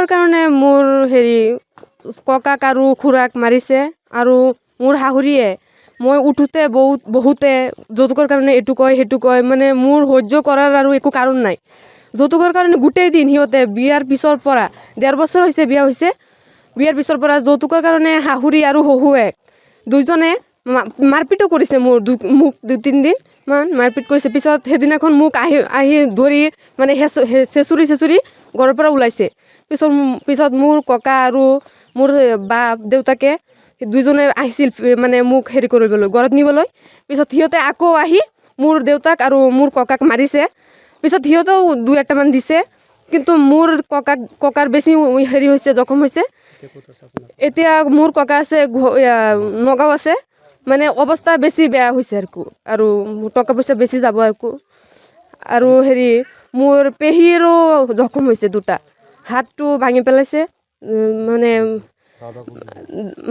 যৌতুকৰ কাৰণে মোৰ হেৰি ককাক আৰু খুৰাক মাৰিছে আৰু মোৰ শাহুৰিয়ে মই উঠোতে বহুতে যৌতুকৰ কাৰণে এইটো কয় সেইটো কয় মানে মোৰ সহ্য কৰাৰ আৰু একো কাৰণ নাই। যৌতুকৰ কাৰণে গোটেই দিন সিহঁতে বিয়াৰ পিছৰ পৰা 1.5 বছৰ হৈছে বিয়া হৈছে, বিয়াৰ পিছৰ পৰা যৌতুকৰ কাৰণে শাহুৰি আৰু শহুৱেক দুইজনে মাৰপিটো কৰিছে মোক 2-3 দিন মান মাৰপিট কৰিছে। পিছত সেইদিনাখন মোক আহি ধৰি মানে চেঁচুৰি ঘৰৰ পৰা ওলাইছে। পিছত মোৰ ককা আৰু মোৰ বাপ দেউতাকে দুইজনে আহিছিল মানে মোক হেৰি কৰিবলৈ ঘৰত নিবলৈ। পিছত সিহঁতে আকৌ আহি মোৰ দেউতাক আৰু মোৰ ককাক মাৰিছে। পিছত সিহঁতেও 2-এটা মান দিছে, কিন্তু মোৰ ককাৰ বেছি হেৰি হৈছে, জখম হৈছে। এতিয়া মোৰ ককা আছে নগাঁও আছে, মানে অৱস্থা বেছি বেয়া হৈছে আৰু টকা পইচা বেছি যাব আৰু হেৰি মোৰ পেহীৰো জখম হৈছে 2টা, হাতটো ভাঙি পেলাইছে,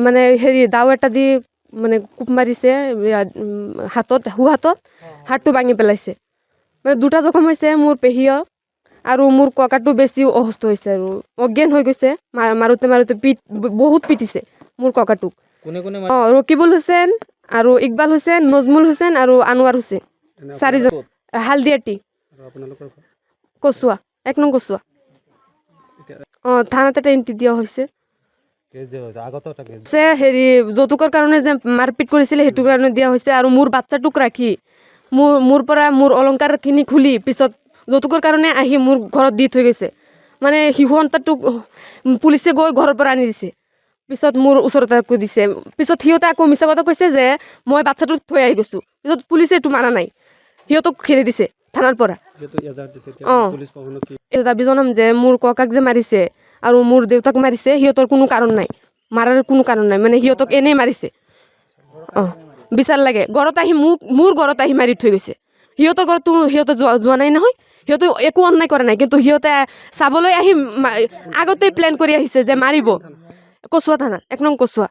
মানে হেৰি দাও এটা দি মানে কোব মাৰিছে হাতত, হাতটো ভাঙি পেলাইছে, মানে 2টা জখম হৈছে মোৰ পেহীৰ। আৰু মোৰ ককাটো বেছি অসুস্থ হৈছে আৰু অজ্ঞান হৈ গৈছে, মাৰোতে বহুত পিটিছে মোৰ ককাটোক। ৰকিবুল হুছেইন আৰু ইকবাল হুছেইন, নজমুল হুছেইন আৰু আনোৱাৰ হুছেইন, 4জন। হালদিয়াটি কচুৱা, 1 নং কচুৱা। থানাত এটা এন্ট্ৰি দিয়া হৈছে। হেৰি যৌতুকৰ কাৰণে যে মাৰপিট কৰিছিলে সেইটো কাৰণে দিয়া হৈছে। আৰু মোৰ বাচ্চাটোক ৰাখি মোৰ পৰা মোৰ অলংকাৰখিনি খুলি পিছত যৌতুকৰ কাৰণে আহি মোৰ ঘৰত দি থৈ গৈছে। মানে শিশু সন্তানটোক পুলিচে গৈ ঘৰৰ পৰা আনি দিছে, পিছত মোৰ ওচৰতে কৈ দিছে। পিছত সিহঁতে আকৌ মিছা কথা কৈছে যে মই বাচ্চাটোক থৈ আহি গৈছোঁ। পিছত পুলিচে এইটো মানা নাই, সিহঁতক খেদি দিছে থানাৰ পৰা। দাবী জনাম যে মোৰ ককাক যে মাৰিছে আৰু মোৰ দেউতাক মাৰিছে, সিহঁতৰ কোনো কাৰণ নাই, মাৰাৰ কোনো কাৰণ নাই, মানে সিহঁতক এনেই মাৰিছে। বিচাৰ লাগে। ঘৰত আহি মোৰ ঘৰত আহি মাৰি থৈ গৈছে। সিহঁতৰ ঘৰততো সিহঁতে যোৱা নাই নহয়, সিহঁতে একো অন্যায় কৰা নাই, কিন্তু সিহঁতে চাবলৈ আহি আগতেই প্লেন কৰি আহিছে যে মাৰিব। কচুৱা থানা, 1 নং কচুৱা।